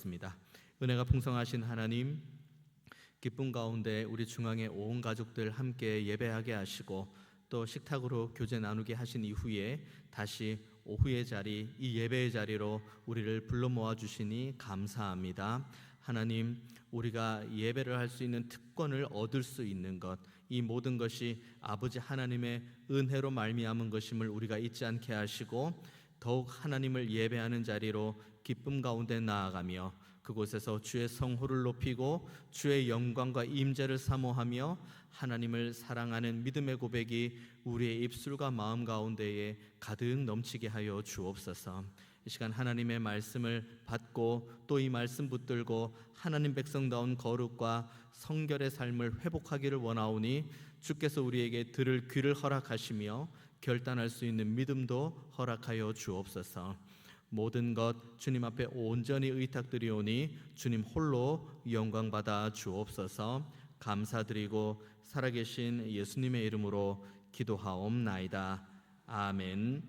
기도하겠습니다. 은혜가 풍성하신 하나님, 기쁨 가운데 우리 중앙의 온 가족들 함께 예배하게 하시고 또 식탁으로 교제 나누게 하신 이후에 다시 오후의 자리, 이 예배의 자리로 우리를 불러 모아 주시니 감사합니다. 하나님, 우리가 예배를 할 수 있는 특권을 얻을 수 있는 것, 이 모든 것이 아버지 하나님의 은혜로 말미암은 것임을 우리가 잊지 않게 하시고 더욱 하나님을 예배하는 자리로 기쁨 가운데 나아가며 그곳에서 주의 성호를 높이고 주의 영광과 임재를 사모하며 하나님을 사랑하는 믿음의 고백이 우리의 입술과 마음 가운데에 가득 넘치게 하여 주옵소서. 이 시간 하나님의 말씀을 받고 또 이 말씀 붙들고 하나님 백성다운 거룩과 성결의 삶을 회복하기를 원하오니 주께서 우리에게 들을 귀를 허락하시며 결단할 수 있는 믿음도 허락하여 주옵소서. 모든 것 주님 앞에 온전히 의탁드리오니 주님 홀로 영광 받아 주옵소서. 감사드리고 살아계신 예수님의 이름으로 기도하옵나이다. 아멘.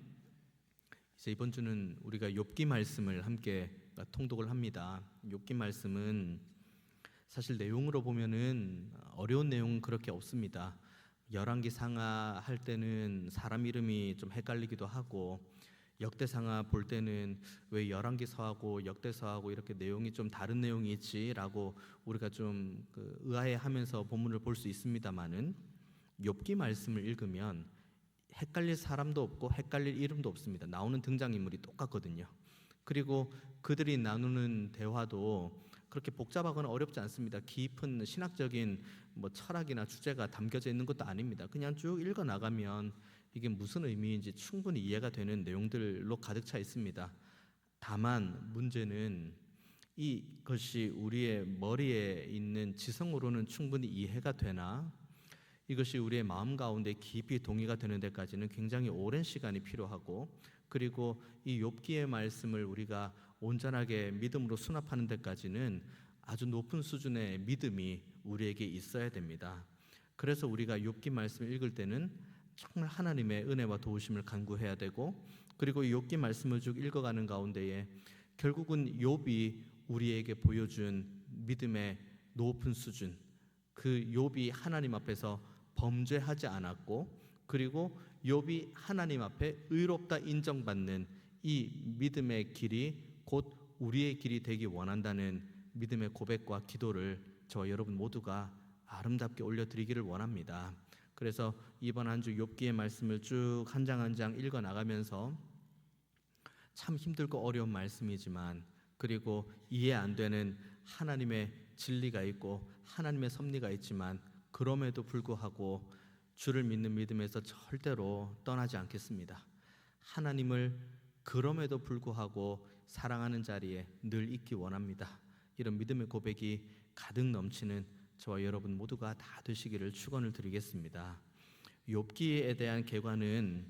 이제 이번 주는 우리가 욥기 말씀을 함께 통독을 합니다. 욥기 말씀은 사실 내용으로 보면은 어려운 내용은 그렇게 없습니다. 열왕기 상하 할 때는 사람 이름이 좀 헷갈리기도 하고 역대상하 볼 때는 왜 열왕기서하고 역대서하고 이렇게 내용이 좀 다른 내용이 있지라고 우리가 좀 의아해하면서 본문을 볼 수 있습니다만은 욥기 말씀을 읽으면 헷갈릴 사람도 없고 헷갈릴 이름도 없습니다. 나오는 등장인물이 똑같거든요. 그리고 그들이 나누는 대화도 그렇게 복잡하거나 어렵지 않습니다. 깊은 신학적인 철학이나 주제가 담겨져 있는 것도 아닙니다. 그냥 쭉 읽어 나가면 이게 무슨 의미인지 충분히 이해가 되는 내용들로 가득 차 있습니다. 다만 문제는 이것이 우리의 머리에 있는 지성으로는 충분히 이해가 되나 이것이 우리의 마음 가운데 깊이 동의가 되는 데까지는 굉장히 오랜 시간이 필요하고 그리고 이 욥기의 말씀을 우리가 온전하게 믿음으로 수납하는 데까지는 아주 높은 수준의 믿음이 우리에게 있어야 됩니다. 그래서 우리가 욥기 말씀을 읽을 때는 정말 하나님의 은혜와 도우심을 간구해야 되고 그리고 이 욥기 말씀을 쭉 읽어가는 가운데에 결국은 욥이 우리에게 보여준 믿음의 높은 수준, 그 욥이 하나님 앞에서 범죄하지 않았고 그리고 욥이 하나님 앞에 의롭다 인정받는 이 믿음의 길이 곧 우리의 길이 되기 원한다는 믿음의 고백과 기도를 저와 여러분 모두가 아름답게 올려드리기를 원합니다. 그래서 이번 한 주 욥기의 말씀을 쭉 한 장 한 장 읽어 나가면서 참 힘들고 어려운 말씀이지만 그리고 이해 안 되는 하나님의 진리가 있고 하나님의 섭리가 있지만 그럼에도 불구하고 주를 믿는 믿음에서 절대로 떠나지 않겠습니다. 하나님을 그럼에도 불구하고 사랑하는 자리에 늘 있기 원합니다. 이런 믿음의 고백이 가득 넘치는 저와 여러분 모두가 다 되시기를 축원을 드리겠습니다. 욥기에 대한 계관은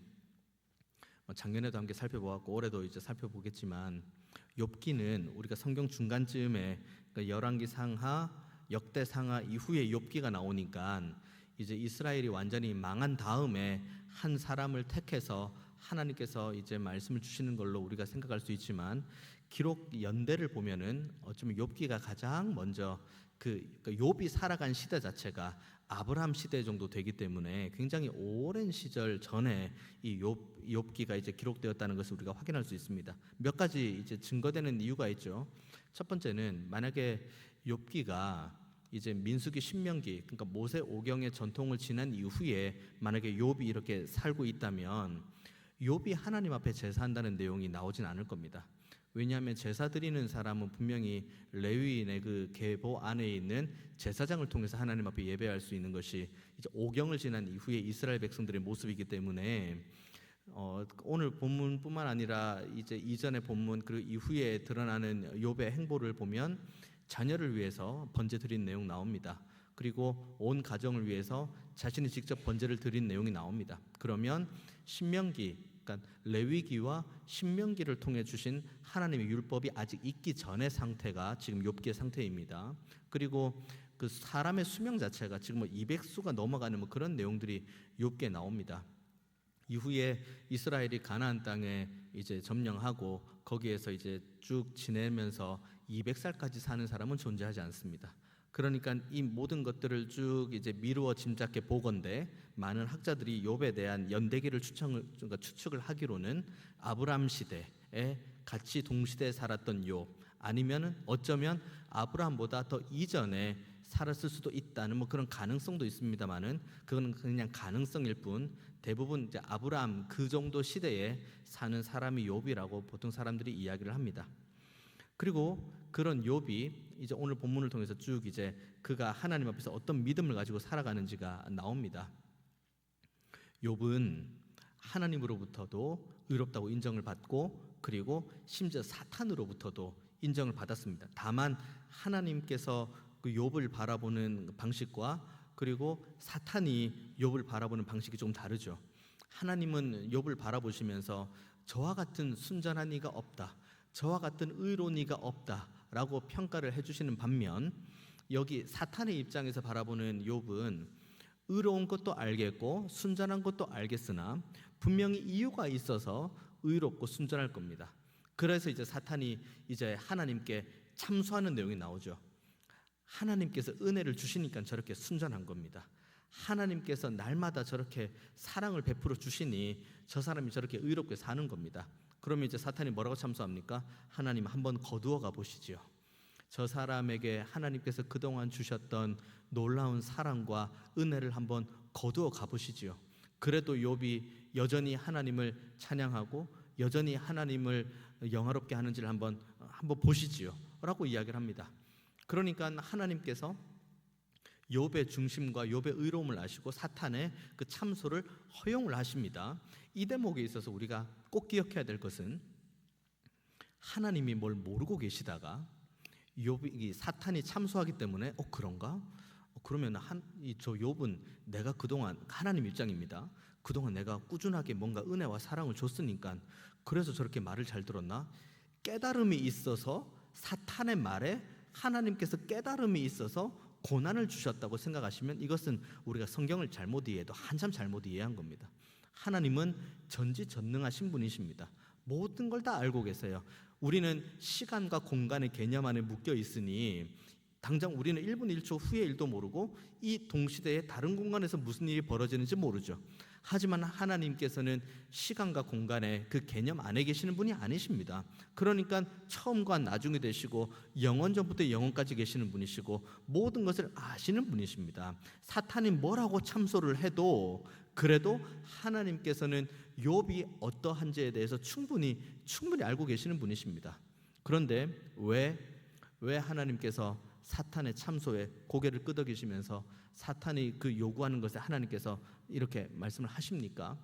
작년에도 함께 살펴보았고 올해도 이제 살펴보겠지만 욥기는 우리가 성경 중간쯤에 열왕기 상하 역대 상하 이후에 욥기가 나오니까 이제 이스라엘이 완전히 망한 다음에 한 사람을 택해서 하나님께서 이제 말씀을 주시는 걸로 우리가 생각할 수 있지만 기록 연대를 보면은 어쩌면 욥기가 가장 먼저 욥이 살아간 시대 자체가 아브라함 시대 정도 되기 때문에 굉장히 오랜 시절 전에 이 욥기가 이제 기록되었다는 것을 우리가 확인할 수 있습니다. 몇 가지 이제 증거되는 이유가 있죠. 첫 번째는 만약에 욥기가 이제 민수기 신명기 그러니까 모세 오경의 전통을 지난 이후에 만약에 욥이 이렇게 살고 있다면 욥이 하나님 앞에 제사한다는 내용이 나오진 않을 겁니다. 왜냐하면 제사 드리는 사람은 분명히 레위인의 그 계보 안에 있는 제사장을 통해서 하나님 앞에 예배할 수 있는 것이 이제 오경을 지난 이후에 이스라엘 백성들의 모습이기 때문에 오늘 본문뿐만 아니라 이제 이전의 본문 그리고 이후에 드러나는 욥의 행보를 보면 자녀를 위해서 번제 드린 내용 나옵니다. 그리고 온 가정을 위해서 자신이 직접 번제를 드린 내용이 나옵니다. 그러면 신명기 그러니까 레위기와 신명기를 통해 주신 하나님의 율법이 아직 있기 전의 상태가 지금 욥기의 상태입니다. 그리고 그 사람의 수명 자체가 지금 200수가 넘어가는 그런 내용들이 욥기에 나옵니다. 이후에 이스라엘이 가나안 땅에 이제 점령하고 거기에서 이제 쭉 지내면서 200살까지 사는 사람은 존재하지 않습니다. 그러니까 이 모든 것들을 쭉 이제 미루어 짐작해 보건대 많은 학자들이 욥에 대한 연대기를 추측을 하기로는 아브람 시대에 같이 동시대에 살았던 욥, 아니면은 어쩌면 아브람보다 더 이전에 살았을 수도 있다는 뭐 그런 가능성도 있습니다만은 그건 그냥 가능성일 뿐, 대부분 이제 아브람 그 정도 시대에 사는 사람이 욥이라고 보통 사람들이 이야기를 합니다. 그리고 그런 욥이 이제 오늘 본문을 통해서 쭉 이제 그가 하나님 앞에서 어떤 믿음을 가지고 살아가는지가 나옵니다. 욥은 하나님으로부터도 의롭다고 인정을 받고, 그리고 심지어 사탄으로부터도 인정을 받았습니다. 다만 하나님께서 그 욥을 바라보는 방식과 그리고 사탄이 욥을 바라보는 방식이 좀 다르죠. 하나님은 욥을 바라보시면서 저와 같은 순전한 이가 없다, 저와 같은 의로운 이가 없다라고 평가를 해주시는 반면, 여기 사탄의 입장에서 바라보는 욥은 의로운 것도 알겠고 순전한 것도 알겠으나 분명히 이유가 있어서 의롭고 순전할 겁니다. 그래서 이제 사탄이 이제 하나님께 참소하는 내용이 나오죠. 하나님께서 은혜를 주시니까 저렇게 순전한 겁니다. 하나님께서 날마다 저렇게 사랑을 베풀어 주시니 저 사람이 저렇게 의롭게 사는 겁니다. 그러면 이제 사탄이 뭐라고 참소합니까? 하나님 한번 거두어 가보시지요. 저 사람에게 하나님께서 그동안 주셨던 놀라운 사랑과 은혜를 한번 거두어 가보시지요. 그래도 욥이 여전히 하나님을 찬양하고 여전히 하나님을 영화롭게 하는지를 한번 보시지요 라고 이야기를 합니다. 그러니까 하나님께서 욥의 중심과 욥의 의로움을 아시고 사탄의 그 참소를 허용을 하십니다. 이 대목에 있어서 우리가 꼭 기억해야 될 것은, 하나님이 뭘 모르고 계시다가 욥이 사탄이 참소하기 때문에 그런가? 그러면 저 욥은 내가 그동안, 하나님 입장입니다, 그동안 내가 꾸준하게 뭔가 은혜와 사랑을 줬으니까 그래서 저렇게 말을 잘 들었나? 깨달음이 있어서 사탄의 말에 하나님께서 깨달음이 있어서 고난을 주셨다고 생각하시면 이것은 우리가 성경을 잘못 이해해도 한참 잘못 이해한 겁니다. 하나님은 전지전능하신 분이십니다. 모든 걸 다 알고 계세요. 우리는 시간과 공간의 개념 안에 묶여 있으니 당장 우리는 1분 1초 후의 일도 모르고 이 동시대에 다른 공간에서 무슨 일이 벌어지는지 모르죠. 하지만 하나님께서는 시간과 공간의 그 개념 안에 계시는 분이 아니십니다. 그러니까 처음과 나중이 되시고 영원 전부터 영원까지 계시는 분이시고 모든 것을 아시는 분이십니다. 사탄이 뭐라고 참소를 해도 그래도 하나님께서는 욥이 어떠한지에 대해서 충분히 알고 계시는 분이십니다. 그런데 왜 하나님께서 사탄의 참소에 고개를 끄덕이시면서 사탄이 그 요구하는 것에 하나님께서 이렇게 말씀을 하십니까?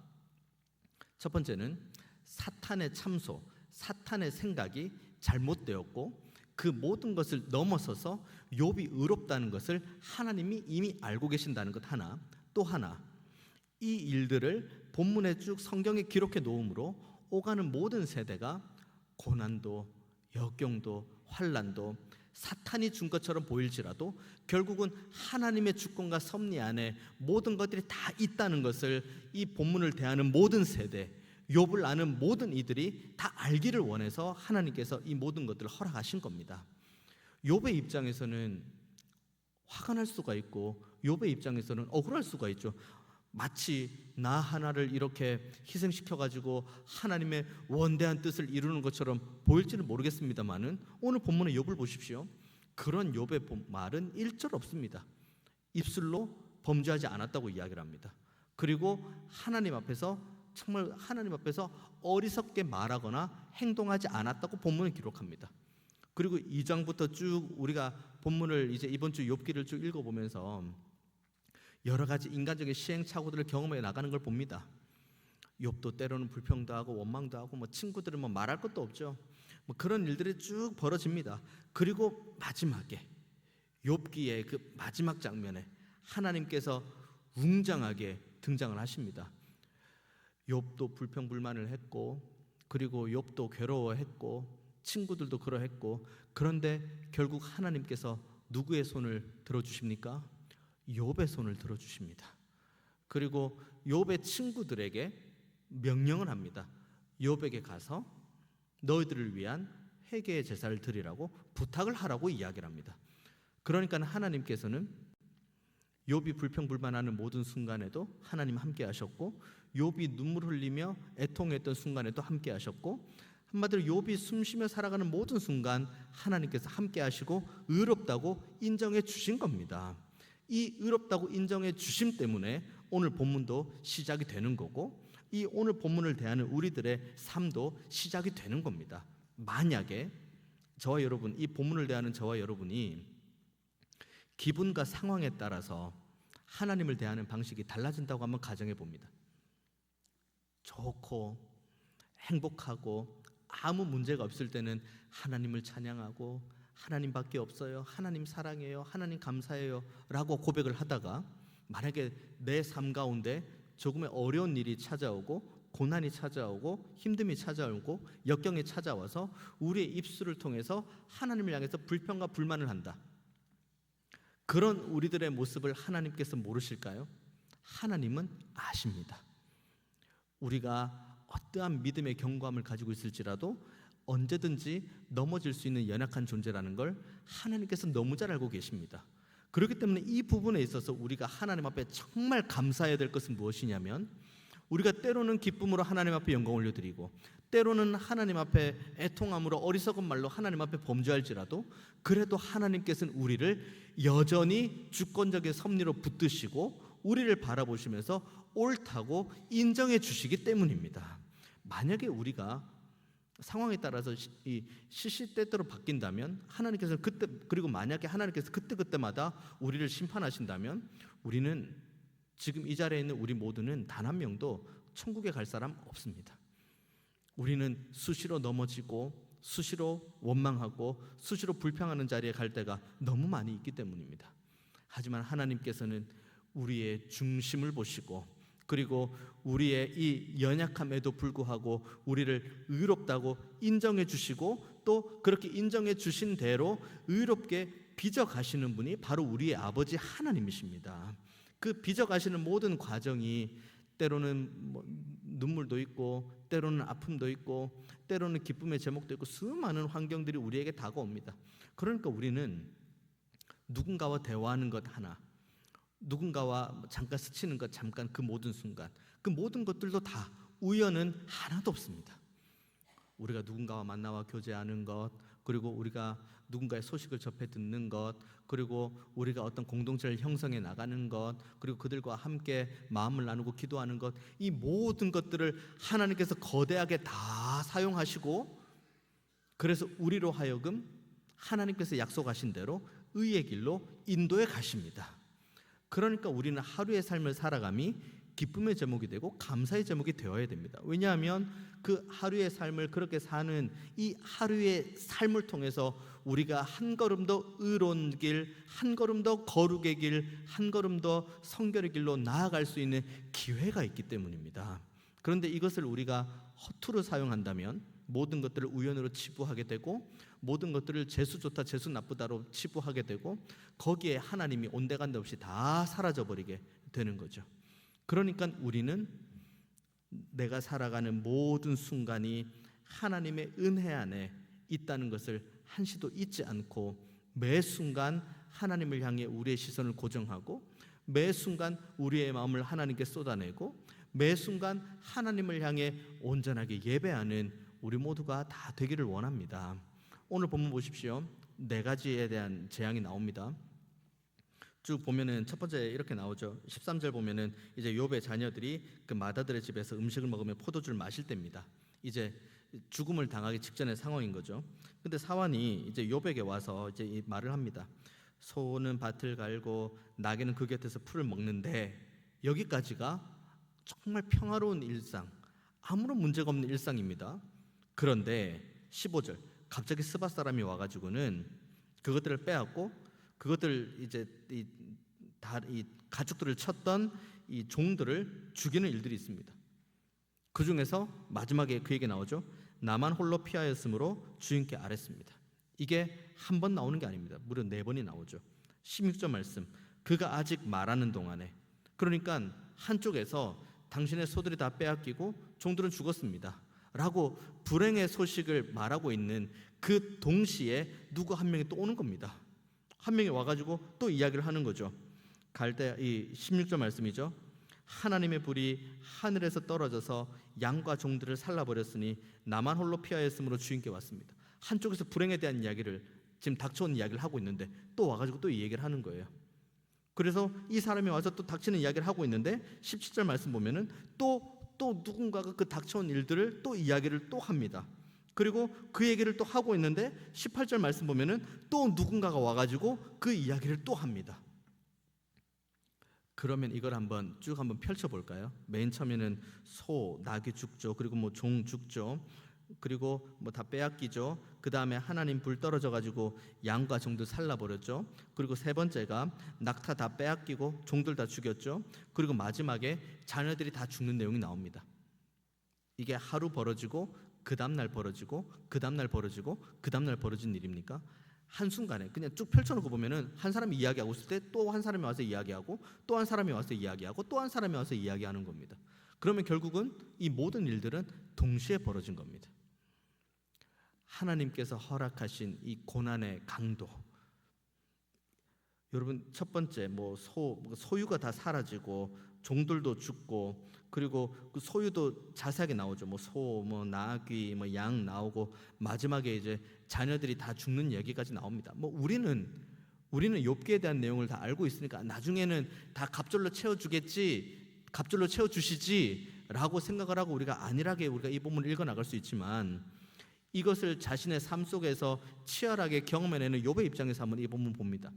첫 번째는 사탄의 참소, 사탄의 생각이 잘못되었고 그 모든 것을 넘어서서 욥이 의롭다는 것을 하나님이 이미 알고 계신다는 것 하나, 또 하나, 이 일들을 본문에 쭉 성경에 기록해 놓음으로 오가는 모든 세대가 고난도, 역경도, 환난도 사탄이 준 것처럼 보일지라도 결국은 하나님의 주권과 섭리 안에 모든 것들이 다 있다는 것을 이 본문을 대하는 모든 세대, 욥을 아는 모든 이들이 다 알기를 원해서 하나님께서 이 모든 것들을 허락하신 겁니다. 욥의 입장에서는 화가 날 수가 있고 욥의 입장에서는 억울할 수가 있죠. 마치 나 하나를 이렇게 희생시켜가지고 하나님의 원대한 뜻을 이루는 것처럼 보일지는 모르겠습니다만은 오늘 본문의 욥을 보십시오. 그런 욥의 말은 일절 없습니다. 입술로 범죄하지 않았다고 이야기를 합니다. 그리고 하나님 앞에서 정말 하나님 앞에서 어리석게 말하거나 행동하지 않았다고 본문을 기록합니다. 그리고 2장부터 쭉 우리가 본문을 이제 이번 주 욥기를 쭉 읽어보면서 여러 가지 인간적인 시행착오들을 경험해 나가는 걸 봅니다. 욥도 때로는 불평도 하고 원망도 하고 친구들은 말할 것도 없죠. 그런 일들이 쭉 벌어집니다. 그리고 마지막에 욥기의 그 마지막 장면에 하나님께서 웅장하게 등장을 하십니다. 욥도 불평불만을 했고 그리고 욥도 괴로워했고 친구들도 그러했고, 그런데 결국 하나님께서 누구의 손을 들어주십니까? 욥의 손을 들어주십니다. 그리고 욥의 친구들에게 명령을 합니다. 욥에게 가서 너희들을 위한 회개의 제사를 드리라고 부탁을 하라고 이야기를 합니다. 그러니까 하나님께서는 욥이 불평불만하는 모든 순간에도 하나님 함께 하셨고, 욥이 눈물 흘리며 애통했던 순간에도 함께 하셨고, 한마디로 욥이 숨쉬며 살아가는 모든 순간 하나님께서 함께 하시고 의롭다고 인정해 주신 겁니다. 이 의롭다고 인정해 주심 때문에 오늘 본문도 시작이 되는 거고, 이 오늘 본문을 대하는 우리들의 삶도 시작이 되는 겁니다. 만약에 저와 여러분, 이 본문을 대하는 저와 여러분이 기분과 상황에 따라서 하나님을 대하는 방식이 달라진다고 한번 가정해 봅니다. 좋고 행복하고 아무 문제가 없을 때는 하나님을 찬양하고 하나님밖에 없어요, 하나님 사랑해요, 하나님 감사해요 라고 고백을 하다가, 만약에 내 삶 가운데 조금의 어려운 일이 찾아오고 고난이 찾아오고 힘듦이 찾아오고 역경이 찾아와서 우리의 입술을 통해서 하나님을 향해서 불평과 불만을 한다. 그런 우리들의 모습을 하나님께서 모르실까요? 하나님은 아십니다. 우리가 어떠한 믿음의 견고함을 가지고 있을지라도 언제든지 넘어질 수 있는 연약한 존재라는 걸 하나님께서 너무 잘 알고 계십니다. 그렇기 때문에 이 부분에 있어서 우리가 하나님 앞에 정말 감사해야 될 것은 무엇이냐면, 우리가 때로는 기쁨으로 하나님 앞에 영광 올려드리고 때로는 하나님 앞에 애통함으로 어리석은 말로 하나님 앞에 범죄할지라도, 그래도 하나님께서는 우리를 여전히 주권적인 섭리로 붙드시고 우리를 바라보시면서 옳다고 인정해 주시기 때문입니다. 만약에 우리가 상황에 따라서 이 시시때때로 바뀐다면 하나님께서 그때, 그리고 만약에 하나님께서 그때마다 우리를 심판하신다면, 우리는 지금 이 자리에 있는 우리 모두는 단 한 명도 천국에 갈 사람 없습니다. 우리는 수시로 넘어지고 수시로 원망하고 수시로 불평하는 자리에 갈 때가 너무 많이 있기 때문입니다. 하지만 하나님께서는 우리의 중심을 보시고, 그리고 우리의 이 연약함에도 불구하고 우리를 의롭다고 인정해 주시고, 또 그렇게 인정해 주신 대로 의롭게 빚어가시는 분이 바로 우리의 아버지 하나님이십니다. 그 빚어가시는 모든 과정이 때로는 눈물도 있고 때로는 아픔도 있고 때로는 기쁨의 제목도 있고 수많은 환경들이 우리에게 다가옵니다. 그러니까 우리는 누군가와 대화하는 것 하나, 누군가와 잠깐 스치는 것, 잠깐 그 모든 순간, 그 모든 것들도 다 우연은 하나도 없습니다. 우리가 누군가와 만나와 교제하는 것, 그리고 우리가 누군가의 소식을 접해 듣는 것, 그리고 우리가 어떤 공동체를 형성해 나가는 것, 그리고 그들과 함께 마음을 나누고 기도하는 것, 이 모든 것들을 하나님께서 거대하게 다 사용하시고, 그래서 우리로 하여금 하나님께서 약속하신 대로 의의 길로 인도해 가십니다. 그러니까 우리는 하루의 삶을 살아감이 기쁨의 제목이 되고 감사의 제목이 되어야 됩니다. 왜냐하면 그 하루의 삶을 그렇게 사는 이 하루의 삶을 통해서 우리가 한 걸음 더 의로운 길, 한 걸음 더 거룩의 길, 한 걸음 더 성결의 길로 나아갈 수 있는 기회가 있기 때문입니다. 그런데 이것을 우리가 허투루 사용한다면 모든 것들을 우연으로 치부하게 되고, 모든 것들을 재수 좋다 재수 나쁘다로 치부하게 되고, 거기에 하나님이 온데간데 없이 다 사라져버리게 되는 거죠. 그러니까 우리는 내가 살아가는 모든 순간이 하나님의 은혜 안에 있다는 것을 한시도 잊지 않고, 매 순간 하나님을 향해 우리의 시선을 고정하고, 매 순간 우리의 마음을 하나님께 쏟아내고, 매 순간 하나님을 향해 온전하게 예배하는 우리 모두가 다 되기를 원합니다. 오늘 본문 보십시오. 4가지에 대한 재앙이 나옵니다. 쭉 보면은 첫 번째 이렇게 나오죠. 13절 보면은 이제 욥의 자녀들이 그 마다들의 집에서 음식을 먹으며 포도주를 마실 때입니다. 이제 죽음을 당하기 직전의 상황인 거죠. 근데 사환이 이제 욥에게 와서 이제 이 말을 합니다. 소는 밭을 갈고 나귀는 그 곁에서 풀을 먹는데, 여기까지가 정말 평화로운 일상, 아무런 문제가 없는 일상입니다. 그런데 15절 갑자기 스바 사람이 와가지고는 그것들을 빼앗고, 그것들 이제 이 가축들을 쳤던 이 종들을 죽이는 일들이 있습니다. 그 중에서 마지막에 그에게 나오죠. 나만 홀로 피하였으므로 주인께 아뢰습니다. 이게 한 번 나오는 게 아닙니다. 무려 4번이 나오죠. 16절 말씀, 그가 아직 말하는 동안에, 그러니까 한쪽에서 당신의 소들이 다 빼앗기고 종들은 죽었습니다. 라고 불행의 소식을 말하고 있는 그 동시에 누구 한 명이 또 오는 겁니다. 한 명이 와가지고 또 이야기를 하는 거죠. 갈대 이 16절 말씀이죠. 하나님의 불이 하늘에서 떨어져서 양과 종들을 살라버렸으니 나만 홀로 피하였으므로 주인께 왔습니다. 한쪽에서 불행에 대한 이야기를 지금 닥쳐온 이야기를 하고 있는데 또 와가지고 또 이 얘기를 하는 거예요. 그래서 이 사람이 와서 또 닥치는 이야기를 하고 있는데 17절 말씀 보면은 또 누군가가 그 닥쳐온 일들을 또 이야기를 또 합니다. 그리고 그 얘기를 또 하고 있는데 18절 말씀 보면은 또 누군가가 와가지고 그 이야기를 또 합니다. 그러면 이걸 쭉 한번 펼쳐볼까요? 맨 처음에는 소, 낙이 죽죠. 그리고 뭐 종 죽죠. 그리고 뭐 다 빼앗기죠. 그 다음에 하나님 불 떨어져가지고 양과 종들 살라버렸죠. 그리고 세 번째가 낙타 다 빼앗기고 종들 다 죽였죠. 그리고 마지막에 자녀들이 다 죽는 내용이 나옵니다. 이게 하루 벌어지고 그 다음날 벌어지고 그 다음날 벌어지고 그 다음날 벌어진 일입니까? 한순간에 그냥 쭉 펼쳐놓고 보면은 한 사람이 이야기하고 있을 때 또 한 사람이 와서 이야기하고 또 한 사람이 와서 이야기하고 또 한 사람이 와서 이야기하는 겁니다. 그러면 결국은 이 모든 일들은 동시에 벌어진 겁니다. 하나님께서 허락하신 이 고난의 강도, 여러분 첫 번째 소유가 다 사라지고 종들도 죽고 그리고 그 소유도 자세하게 나오죠. 소, 나귀, 양 나오고 마지막에 이제 자녀들이 다 죽는 얘기까지 나옵니다. 우리는 욥기에 대한 내용을 다 알고 있으니까 나중에는 다 갑절로 채워주겠지, 갑절로 채워주시지라고 생각을 하고 우리가 안일하게 우리가 이 본문을 읽어 나갈 수 있지만 이것을 자신의 삶 속에서 치열하게 경험해내는 욥의 입장에서 한번 이 본문 봅니다.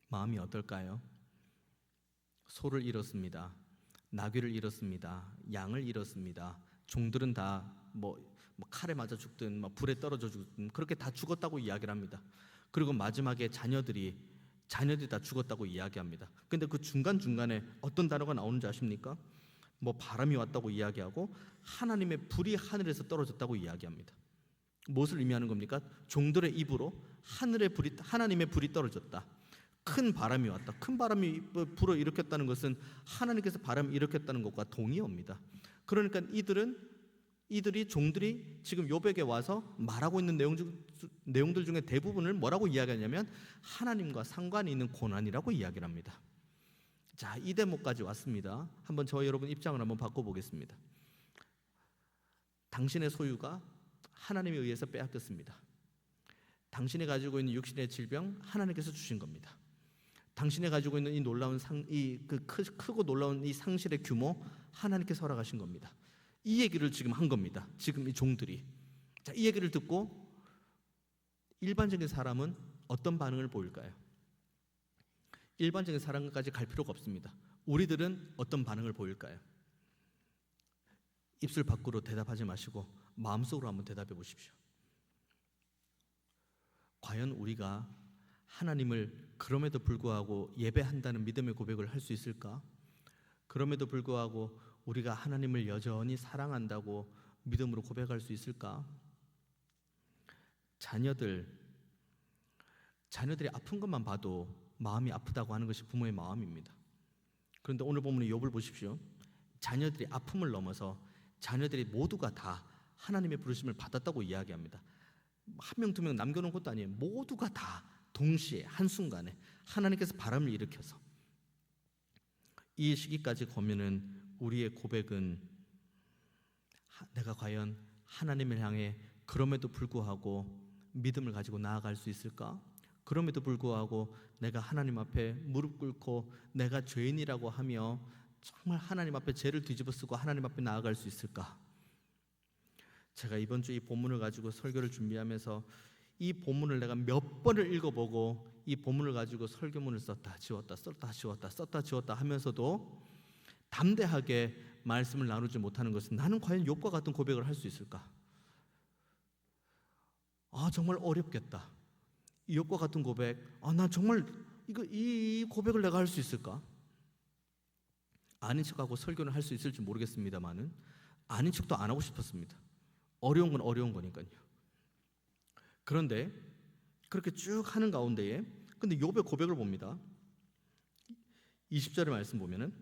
마음이 어떨까요? 소를 잃었습니다. 나귀를 잃었습니다. 양을 잃었습니다. 종들은 다 칼에 맞아 죽든 불에 떨어져 죽든 그렇게 다 죽었다고 이야기를 합니다. 그리고 마지막에 자녀들이 다 죽었다고 이야기합니다. 근데 그 중간중간에 어떤 단어가 나오는지 아십니까? 바람이 왔다고 이야기하고 하나님의 불이 하늘에서 떨어졌다고 이야기합니다. 무엇을 의미하는 겁니까? 종들의 입으로 하나님의 불이 떨어졌다. 큰 바람이 왔다. 큰 바람이 불어 일으켰다는 것은 하나님께서 바람을 일으켰다는 것과 동의어입니다. 그러니까 이들이 종들이 지금 욥에게 와서 말하고 있는 내용들 중에 대부분을 뭐라고 이야기하냐면 하나님과 상관이 있는 고난이라고 이야기를 합니다. 자, 이 대목까지 왔습니다. 한번 저와 여러분 입장을 한번 바꿔보겠습니다. 당신의 소유가 하나님에 의해서 빼앗겼습니다. 당신이 가지고 있는 육신의 질병 하나님께서 주신 겁니다. 당신이 가지고 있는 이 놀라운 크고 놀라운 이 상실의 규모 하나님께서 허락하신 겁니다. 이 얘기를 지금 한 겁니다. 지금 이 종들이. 자, 이 얘기를 듣고 일반적인 사람은 어떤 반응을 보일까요? 일반적인 사람까지 갈 필요가 없습니다. 우리들은 어떤 반응을 보일까요? 입술 밖으로 대답하지 마시고 마음속으로 한번 대답해 보십시오. 과연 우리가 하나님을 그럼에도 불구하고 예배한다는 믿음의 고백을 할 수 있을까? 그럼에도 불구하고 우리가 하나님을 여전히 사랑한다고 믿음으로 고백할 수 있을까? 자녀들이 아픈 것만 봐도 마음이 아프다고 하는 것이 부모의 마음입니다. 그런데 오늘 본문의 욥을 보십시오. 자녀들이 아픔을 넘어서 자녀들이 모두가 다 하나님의 부르심을 받았다고 이야기합니다. 한 명, 두 명 남겨놓은 것도 아니에요. 모두가 다 동시에 한순간에 하나님께서 바람을 일으켜서 이 시기까지 보면은 우리의 고백은 내가 과연 하나님을 향해 그럼에도 불구하고 믿음을 가지고 나아갈 수 있을까? 그럼에도 불구하고 내가 하나님 앞에 무릎 꿇고 내가 죄인이라고 하며 정말 하나님 앞에 죄를 뒤집어 쓰고 하나님 앞에 나아갈 수 있을까? 제가 이번 주 이 본문을 가지고 설교를 준비하면서 이 본문을 내가 몇 번을 읽어보고 이 본문을 가지고 설교문을 썼다 지웠다 하면서도 담대하게 말씀을 나누지 못하는 것은 나는 과연 욥과 같은 고백을 할 수 있을까? 정말 어렵겠다. 욥과 같은 고백, 난 정말 이 고백을 내가 할 수 있을까? 아닌 척하고 설교를 할 수 있을지 모르겠습니다만은 아닌 척도 안 하고 싶었습니다. 어려운 건 어려운 거니까요. 그런데 그렇게 쭉 하는 가운데에 근데 욥의 고백을 봅니다. 20절의 말씀 보면은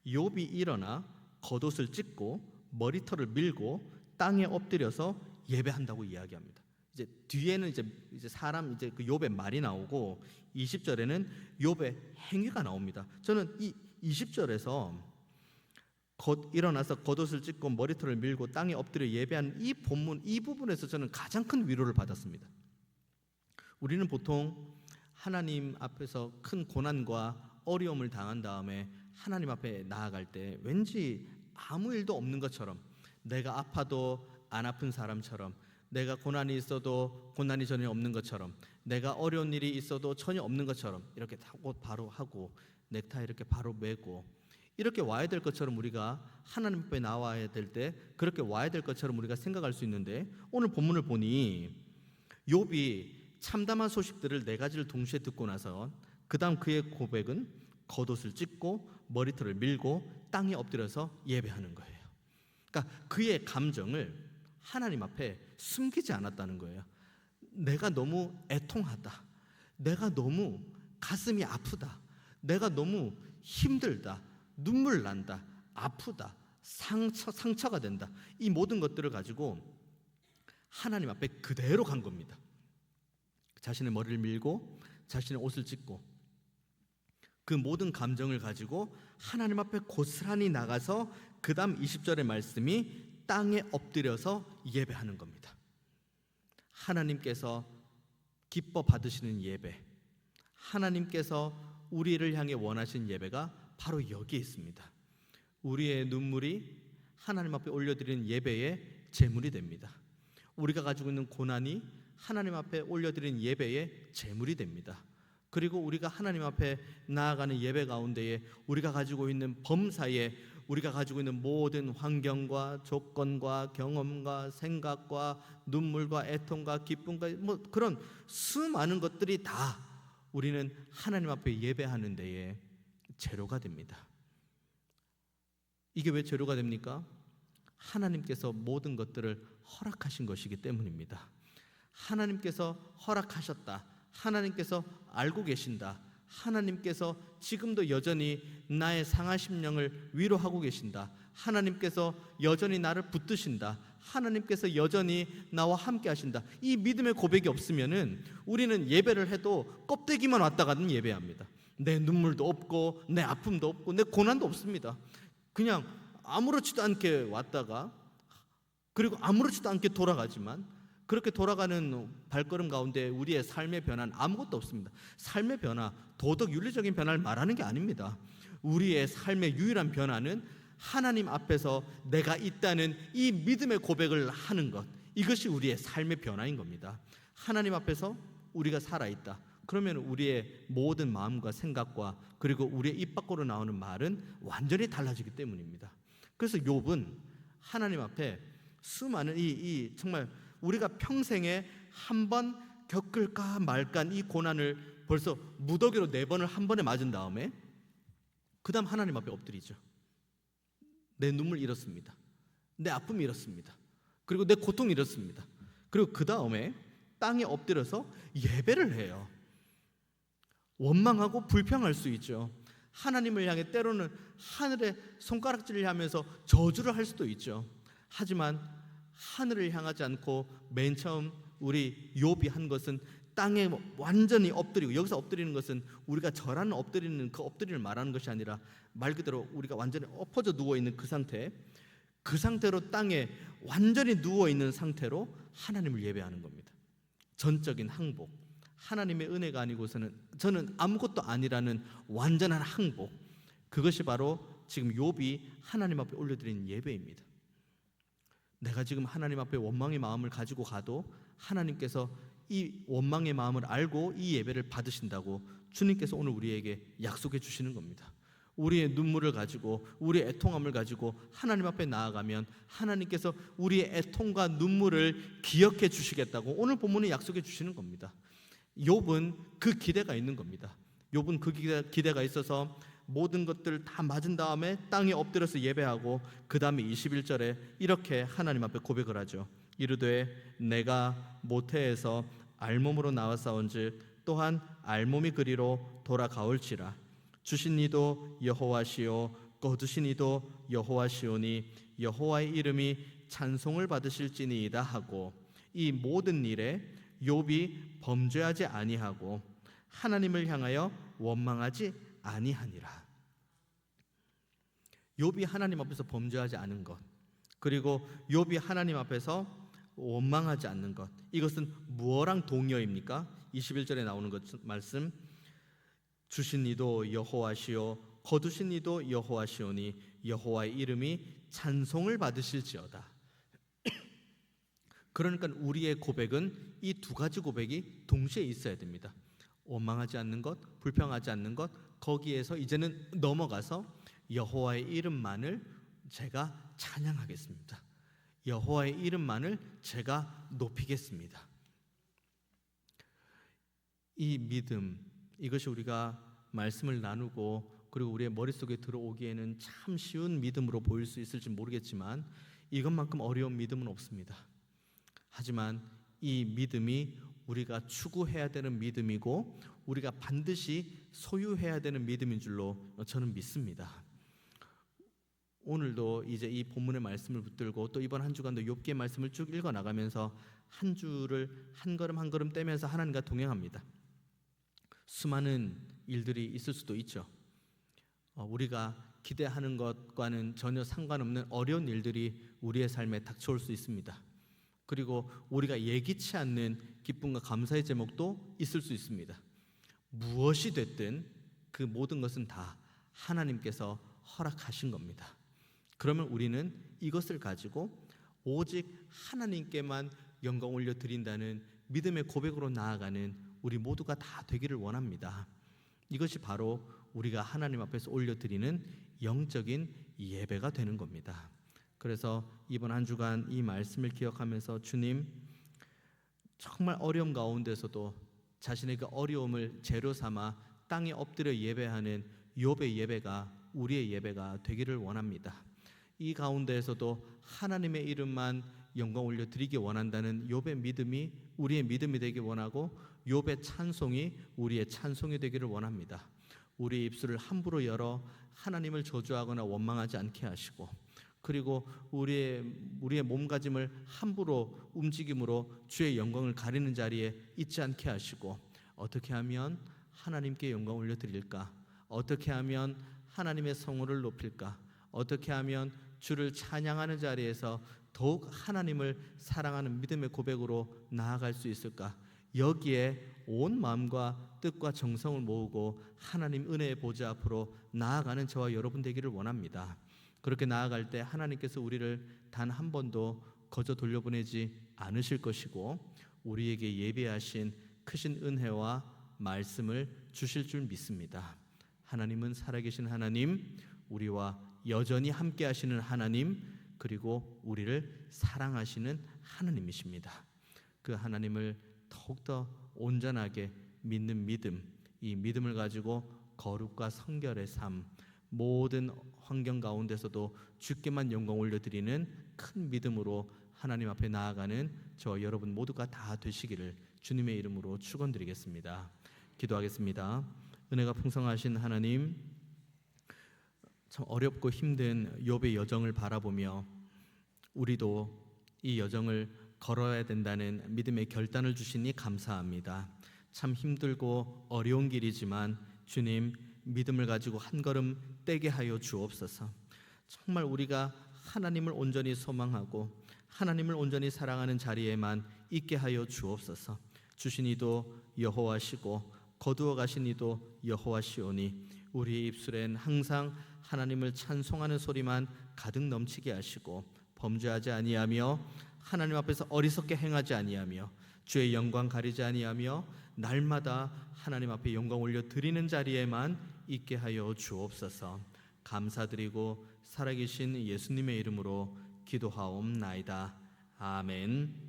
욥이 일어나 겉옷을 찢고 머리털을 밀고 땅에 엎드려서 예배한다고 이야기합니다. 이제 뒤에는 이제 사람 이제 그 욥의 말이 나오고 20절에는 욥의 행위가 나옵니다. 저는 이 20절에서 일어나서 겉옷을 찢고 머리털을 밀고 땅에 엎드려 예배하는 이 본문 이 부분에서 저는 가장 큰 위로를 받았습니다. 우리는 보통 하나님 앞에서 큰 고난과 어려움을 당한 다음에 하나님 앞에 나아갈 때 왠지 아무 일도 없는 것처럼, 내가 아파도 안 아픈 사람처럼, 내가 고난이 있어도 고난이 전혀 없는 것처럼, 내가 어려운 일이 있어도 전혀 없는 것처럼 이렇게 옷 바로 하고 넥타이 이렇게 바로 매고 이렇게 와야 될 것처럼 우리가 하나님 앞에 나와야 될 때 그렇게 와야 될 것처럼 우리가 생각할 수 있는데, 오늘 본문을 보니 욥이 참담한 소식들을 네 가지를 동시에 듣고 나서 그 다음 그의 고백은 겉옷을 찢고 머리털을 밀고 땅에 엎드려서 예배하는 거예요. 그러니까 그의 감정을 하나님 앞에 숨기지 않았다는 거예요. 내가 너무 애통하다, 내가 너무 가슴이 아프다, 내가 너무 힘들다, 눈물 난다, 아프다, 상처가 된다, 이 모든 것들을 가지고 하나님 앞에 그대로 간 겁니다. 자신의 머리를 밀고 자신의 옷을 찢고 그 모든 감정을 가지고 하나님 앞에 고스란히 나가서 그 다음 20절의 말씀이 땅에 엎드려서 예배하는 겁니다. 하나님께서 기뻐 받으시는 예배, 하나님께서 우리를 향해 원하시는 예배가 바로 여기에 있습니다. 우리의 눈물이 하나님 앞에 올려드리는 예배의 제물이 됩니다. 우리가 가지고 있는 고난이 하나님 앞에 올려드리는 예배의 제물이 됩니다. 그리고 우리가 하나님 앞에 나아가는 예배 가운데에 우리가 가지고 있는 범사에 우리가 가지고 있는 모든 환경과 조건과 경험과 생각과 눈물과 애통과 기쁨과 그런 수많은 것들이 다 우리는 하나님 앞에 예배하는 데에 재료가 됩니다. 이게 왜 재료가 됩니까? 하나님께서 모든 것들을 허락하신 것이기 때문입니다. 하나님께서 허락하셨다, 하나님께서 알고 계신다, 하나님께서 지금도 여전히 나의 상한 심령을 위로하고 계신다, 하나님께서 여전히 나를 붙드신다, 하나님께서 여전히 나와 함께 하신다, 이 믿음의 고백이 없으면은 우리는 예배를 해도 껍데기만 왔다 가는 예배합니다. 내 눈물도 없고 내 아픔도 없고 내 고난도 없습니다. 그냥 아무렇지도 않게 왔다가 그리고 아무렇지도 않게 돌아가지만, 그렇게 돌아가는 발걸음 가운데 우리의 삶의 변화는 아무것도 없습니다. 삶의 변화, 도덕 윤리적인 변화를 말하는 게 아닙니다. 우리의 삶의 유일한 변화는 하나님 앞에서 내가 있다는 이 믿음의 고백을 하는 것, 이것이 우리의 삶의 변화인 겁니다. 하나님 앞에서 우리가 살아있다, 그러면 우리의 모든 마음과 생각과 그리고 우리의 입 밖으로 나오는 말은 완전히 달라지기 때문입니다. 그래서 욥은 하나님 앞에 수많은 정말 우리가 평생에 한 번 겪을까 말까 이 고난을 벌써 무더기로 4번을 한 번에 맞은 다음에 그 다음 하나님 앞에 엎드리죠. 내 눈물 잃었습니다, 내 아픔이 잃었습니다, 그리고 내 고통이 잃었습니다. 그리고 그 다음에 땅에 엎드려서 예배를 해요. 원망하고 불평할 수 있죠. 하나님을 향해 때로는 하늘에 손가락질을 하면서 저주를 할 수도 있죠. 하지만 하늘을 향하지 않고 맨 처음 우리 욥이 한 것은 땅에 완전히 엎드리고, 여기서 엎드리는 것은 우리가 절하는 엎드리는 그 엎드리를 말하는 것이 아니라 말 그대로 우리가 완전히 엎어져 누워있는 그 상태로 땅에 완전히 누워있는 상태로 하나님을 예배하는 겁니다. 전적인 항복, 하나님의 은혜가 아니고서는 저는 아무것도 아니라는 완전한 항복, 그것이 바로 지금 욥이 하나님 앞에 올려드리는 예배입니다. 내가 지금 하나님 앞에 원망의 마음을 가지고 가도 하나님께서 이 원망의 마음을 알고 이 예배를 받으신다고 주님께서 오늘 우리에게 약속해 주시는 겁니다. 우리의 눈물을 가지고 우리의 애통함을 가지고 하나님 앞에 나아가면 하나님께서 우리의 애통과 눈물을 기억해 주시겠다고 오늘 본문에 약속해 주시는 겁니다. 욥은 그 기대가 있는 겁니다. 욥은 그 기대가 있어서 모든 것들을 다 맞은 다음에 땅에 엎드려서 예배하고 그 다음에 21절에 이렇게 하나님 앞에 고백을 하죠. 이르되 내가 모태에서 알몸으로 나와싸운즉 또한 알몸이 그리로 돌아가올지라. 주신 이도 여호와시요 거두신 이도 여호와시오니 여호와의 이름이 찬송을 받으실지니이다 하고 이 모든 일에 욥이 범죄하지 아니하고 하나님을 향하여 원망하지 아니하니라. 욥이 하나님 앞에서 범죄하지 않은 것, 그리고 욥이 하나님 앞에서 원망하지 않는 것, 이것은 무엇랑 동의어입니까? 21절에 나오는 것 말씀, 주신 이도 여호와시요 거두신 이도 여호와시오니 여호와의 이름이 찬송을 받으실지어다. 그러니까 우리의 고백은 이 두 가지 고백이 동시에 있어야 됩니다. 원망하지 않는 것, 불평하지 않는 것, 거기에서 이제는 넘어가서 여호와의 이름만을 제가 찬양하겠습니다. 여호와의 이름만을 제가 높이겠습니다. 이 믿음, 이것이 우리가 말씀을 나누고 그리고 우리의 머릿속에 들어오기에는 참 쉬운 믿음으로 보일 수 있을지 모르겠지만 이것만큼 어려운 믿음은 없습니다. 하지만 이 믿음이 우리가 추구해야 되는 믿음이고 우리가 반드시 소유해야 되는 믿음인 줄로 저는 믿습니다. 오늘도 이제 이 본문의 말씀을 붙들고 또 이번 한 주간도 욥기의 말씀을 쭉 읽어 나가면서 한 주를 한 걸음 한 걸음 떼면서 하나님과 동행합니다. 수많은 일들이 있을 수도 있죠. 우리가 기대하는 것과는 전혀 상관없는 어려운 일들이 우리의 삶에 닥쳐올 수 있습니다. 그리고 우리가 예기치 않는 기쁨과 감사의 제목도 있을 수 있습니다. 무엇이 됐든 그 모든 것은 다 하나님께서 허락하신 겁니다. 그러면 우리는 이것을 가지고 오직 하나님께만 영광 올려드린다는 믿음의 고백으로 나아가는 우리 모두가 다 되기를 원합니다. 이것이 바로 우리가 하나님 앞에서 올려드리는 영적인 예배가 되는 겁니다. 그래서 이번 한 주간 이 말씀을 기억하면서 주님, 정말 어려움 가운데서도 자신의 그 어려움을 재료 삼아 땅에 엎드려 예배하는 욥의 예배가 우리의 예배가 되기를 원합니다. 이 가운데에서도 하나님의 이름만 영광 올려드리기 원한다는 욥의 믿음이 우리의 믿음이 되기 원하고 욥의 찬송이 우리의 찬송이 되기를 원합니다. 우리의 입술을 함부로 열어 하나님을 저주하거나 원망하지 않게 하시고, 그리고 우리의 몸가짐을 함부로 움직임으로 주의 영광을 가리는 자리에 있지 않게 하시고, 어떻게 하면 하나님께 영광 올려드릴까? 어떻게 하면 하나님의 성호를 높일까? 어떻게 하면 주를 찬양하는 자리에서 더욱 하나님을 사랑하는 믿음의 고백으로 나아갈 수 있을까? 여기에 온 마음과 뜻과 정성을 모으고 하나님 은혜의 보좌 앞으로 나아가는 저와 여러분 되기를 원합니다. 그렇게 나아갈 때 하나님께서 우리를 단 한 번도 거저 돌려보내지 않으실 것이고 우리에게 예비하신 크신 은혜와 말씀을 주실 줄 믿습니다. 하나님은 살아계신 하나님, 우리와 여전히 함께 하시는 하나님, 그리고 우리를 사랑하시는 하나님이십니다. 그 하나님을 더욱더 온전하게 믿는 믿음, 이 믿음을 가지고 거룩과 성결의 삶, 모든 환경 가운데서도 주께만 영광 올려드리는 큰 믿음으로 하나님 앞에 나아가는 저 여러분 모두가 다 되시기를 주님의 이름으로 축원드리겠습니다. 기도하겠습니다. 은혜가 풍성하신 하나님, 참 어렵고 힘든 욥의 여정을 바라보며 우리도 이 여정을 걸어야 된다는 믿음의 결단을 주시니 감사합니다. 참 힘들고 어려운 길이지만 주님, 믿음을 가지고 한 걸음 떼게 하여 주옵소서. 정말 우리가 하나님을 온전히 소망하고 하나님을 온전히 사랑하는 자리에만 있게 하여 주옵소서. 주신 이도 여호와시고 거두어 가신 이도 여호와시오니 우리의 입술엔 항상 하나님을 찬송하는 소리만 가득 넘치게 하시고 범죄하지 아니하며 하나님 앞에서 어리석게 행하지 아니하며 주의 영광 가리지 아니하며 날마다 하나님 앞에 영광 올려 드리는 자리에만 있게 하여 주옵소서. 감사드리고 살아계신 예수님의 이름으로 기도하옵나이다. 아멘.